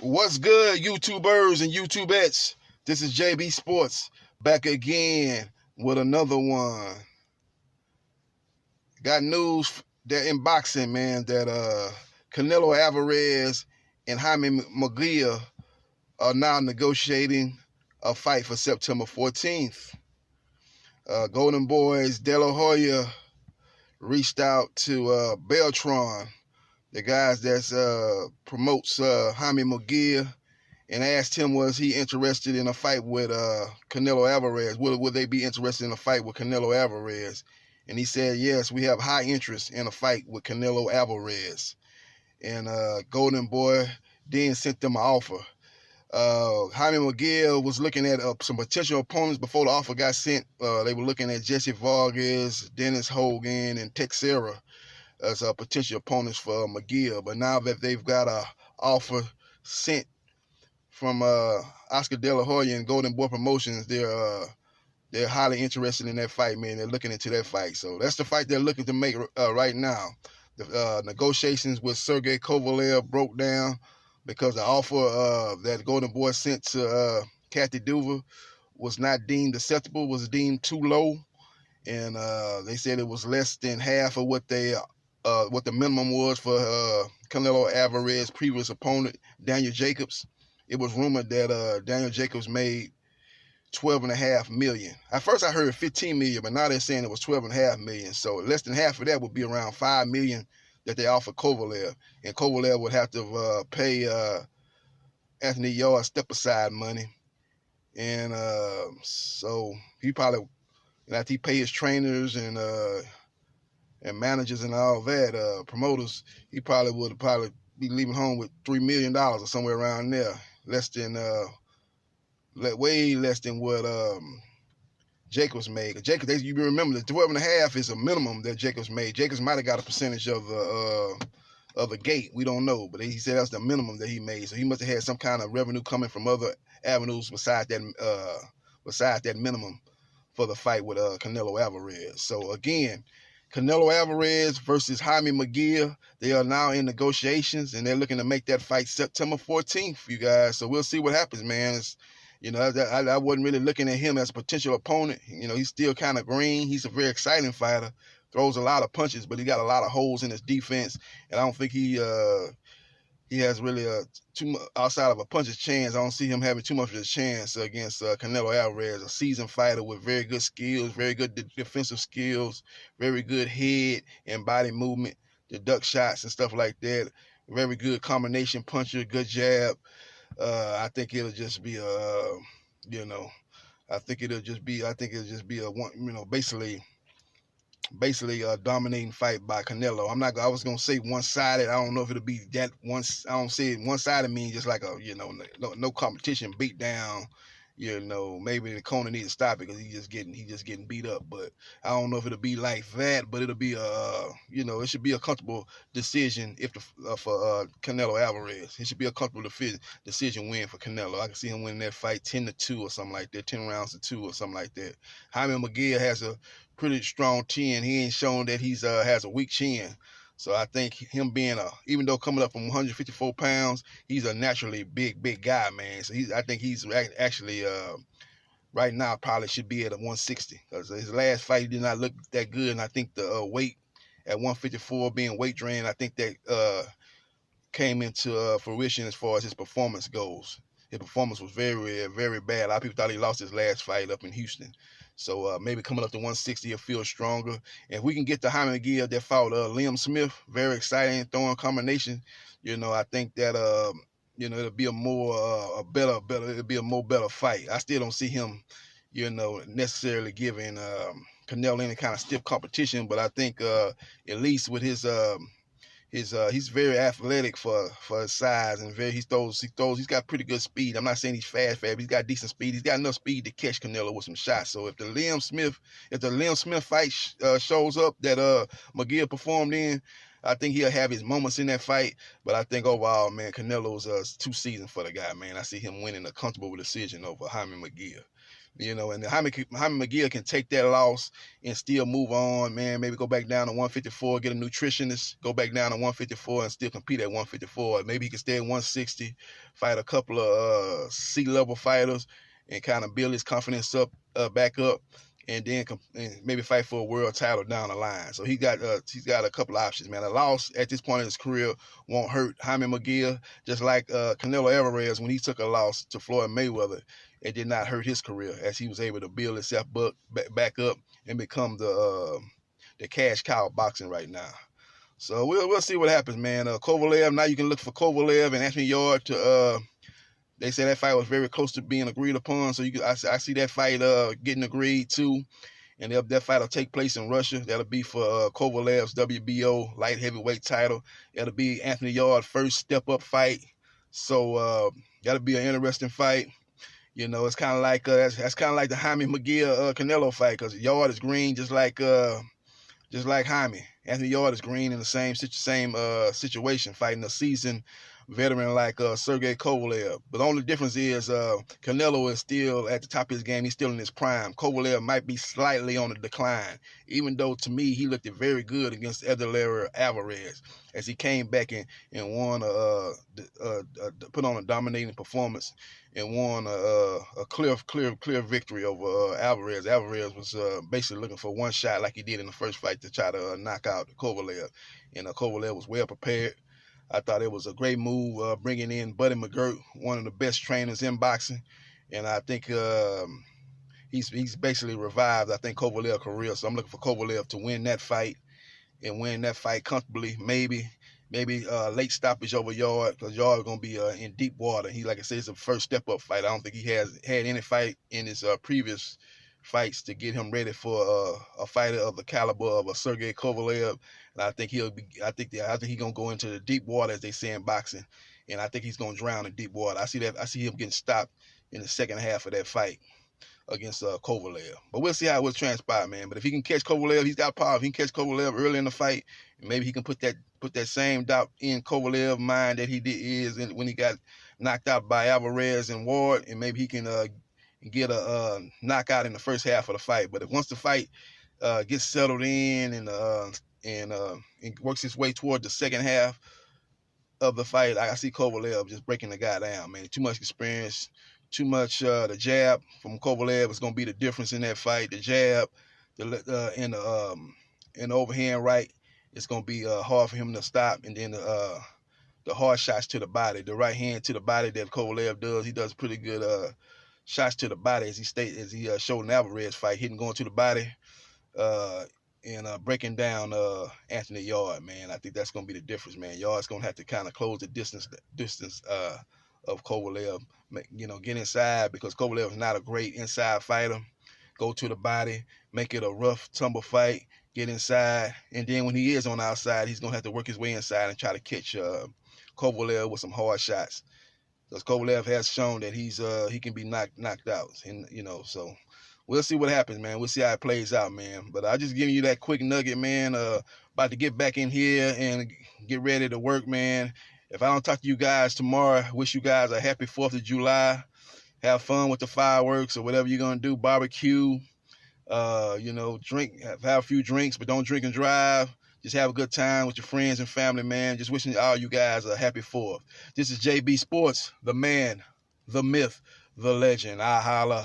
What's good, YouTubers and YouTubettes? This is JBsports back again with another one. Got news that in boxing, man, that Canelo Alvarez and Jaime Mungia are now negotiating a fight for September 14th. Golden Boys De La Hoya reached out to Beltron, the guys that promotes Jaime Mungia, and asked him, was he interested in a fight with Canelo Alvarez? Would they be interested in a fight with Canelo Alvarez? And he said, yes, we have high interest in a fight with Canelo Alvarez. And Golden Boy then sent them an offer. Jaime Mungia was looking at some potential opponents before the offer got sent. They were looking at Jesse Vargas, Dennis Hogan, and Texera as potential opponents for Mungia. But now that they've got an offer sent from Oscar De La Hoya and Golden Boy Promotions, they're highly interested in that fight, man. They're looking into that fight. So that's the fight they're looking to make right now. The negotiations with Sergey Kovalev broke down because the offer that Golden Boy sent to Kathy Duva was not deemed acceptable, was deemed too low. And they said it was less than half of what the minimum was for Canelo Alvarez's previous opponent, Daniel Jacobs. It was rumored that Daniel Jacobs made $12.5 million. At first I heard $15 million, but now they're saying it was $12.5 million. So less than half of that would be around $5 million that they offered Kovalev. And Kovalev would have to pay Anthony Yarde step-aside money. And so he probably, after he paid his trainers and managers and all that, promoters, he probably would be leaving home with $3 million or somewhere around there. Less than way less than what Jacobs made. Jacobs, you remember the 12.5 is a minimum that Jacobs made. Jacobs might have got a percentage of the gate. We don't know, but he said that's the minimum that he made. So he must have had some kind of revenue coming from other avenues besides that minimum for the fight with Canelo Alvarez. So again, Canelo Alvarez versus Jaime Mungia. They are now in negotiations, and they're looking to make that fight September 14th, you guys. So we'll see what happens, man. I wasn't really looking at him as a potential opponent. He's still kind of green. He's a very exciting fighter. Throws a lot of punches, but he got a lot of holes in his defense, and I don't think he has really too much outside of a puncher's chance. I don't see him having too much of a chance against Canelo Alvarez, a seasoned fighter with very good skills, very good defensive skills, very good head and body movement, the duck shots and stuff like that. Very good combination puncher, good jab. I think it'll just be basically a dominating fight by Canelo. I was gonna say one-sided. I don't know if it'll be that one. I don't say one-sided means just like a no competition beat down. Maybe the corner needs to stop it because he's just getting beat up. But I don't know if it'll be like that. But it'll be it should be a comfortable decision for Canelo Alvarez. It should be a comfortable decision win for Canelo. I can see him winning that fight 10-2 or something like that, 10 rounds to 2 or something like that. Jaime Mungia has a pretty strong chin. He ain't shown that he's has a weak chin. So I think him being even though coming up from 154 pounds, he's a naturally big guy, man. So I think he's actually right now probably should be at a 160 because his last fight he did not look that good, and I think the weight at 154 being weight drain, I think that came into fruition as far as his performance goes. His performance was very, very bad. A lot of people thought he lost his last fight up in Houston. So maybe coming up to 160, he'll feel stronger. And if we can get the Jaime Mungia that fought Liam Smith, very exciting throwing combination. I think that it'll be a more better fight. I still don't see him, necessarily giving Canelo any kind of stiff competition, but I think at least with his he's very athletic for his size, and he's got pretty good speed. I'm not saying he's fast, but he's got decent speed. He's got enough speed to catch Canelo with some shots. So if the Liam Smith fight shows up that Mungia performed in, I think he'll have his moments in that fight. But I think overall, man, Canelo's too seasoned for the guy, man. I see him winning a comfortable decision over Jaime Mungia. You know, and Jaime Mungia can take that loss and still move on, man. Maybe go back down to 154, get a nutritionist, go back down to 154 and still compete at 154. Maybe he can stay at 160, fight a couple of C-level fighters and kind of build his confidence up, back up, and then maybe fight for a world title down the line. So he's got a couple of options, man. A loss at this point in his career won't hurt Jaime Mungia, just like Canelo Alvarez when he took a loss to Floyd Mayweather. It did not hurt his career as he was able to build himself back up and become the cash cow of boxing right now. So we'll see what happens, man. Kovalev, now you can look for Kovalev and Anthony Yarde to they say that fight was very close to being agreed upon, so I see that fight getting agreed to, and that fight will take place in Russia. That'll be for Kovalev's WBO light heavyweight title. That'll be Anthony Yarde's first step-up fight, so that'll be an interesting fight. You know, it's kind of like that's kind of like the Jaime Mungia Canelo fight, because Yarde is green just like Jaime. Anthony Yarde is green in the same situation, fighting a seasoned veteran like Sergey Kovalev. But the only difference is Canelo is still at the top of his game. He's still in his prime. Kovalev might be slightly on the decline, even though to me he looked very good against Alvarez as he came back and won put on a dominating performance and won a clear victory over Alvarez. Alvarez was basically looking for one shot like he did in the first fight to try to knock out Kovalev, and Kovalev was well prepared. I thought it was a great move bringing in Buddy McGirt, one of the best trainers in boxing, and I think he's basically revived, I think, Kovalev's career. So I'm looking for Kovalev to win that fight and win that fight comfortably. Maybe late stoppage over Yarde, because Yarde is going to be in deep water. He, like I said, it's a first step-up fight. I don't think he has had any fight in his previous fights to get him ready for a fighter of the caliber of a Sergey Kovalev. And I think he's gonna go into the deep water, as they say in boxing, and I think he's gonna drown in deep water. I see him getting stopped in the second half of that fight against Kovalev. But we'll see how it will transpire, man. But if he can catch Kovalev, he's got power. If he can catch Kovalev early in the fight, maybe he can put that same doubt in Kovalev's mind that he did when he got knocked out by Alvarez and Ward, and maybe he can get a knockout in the first half of the fight. But once the fight gets settled in and works its way toward the second half of the fight, I see Kovalev just breaking the guy down, man. Too much experience, too much the jab from Kovalev is going to be the difference in that fight. The jab, and the overhand right, it's going to be hard for him to stop. And then the hard shots to the body, the right hand to the body that Kovalev does, he does pretty good shots to the body, as he showed in the Alvarez fight, going to the body and breaking down Anthony Yarde, man. I think that's going to be the difference, man. Yarde's going to have to kind of close the distance of Kovalev, get inside, because Kovalev is not a great inside fighter. Go to the body, make it a rough tumble fight, get inside, and then when he is on the outside, he's going to have to work his way inside and try to catch Kovalev with some hard shots. Because Kovalev has shown that he can be knocked out, and so we'll see what happens, man. We'll see how it plays out, man. But I just giving you that quick nugget, man. About to get back in here and get ready to work, man. If I don't talk to you guys tomorrow, wish you guys a happy 4th of July. Have fun with the fireworks or whatever you're gonna do. Barbecue, drink, have a few drinks, but don't drink and drive. Just have a good time with your friends and family, man. Just wishing all you guys a happy 4th. This is JB Sports, the man, the myth, the legend. I holla.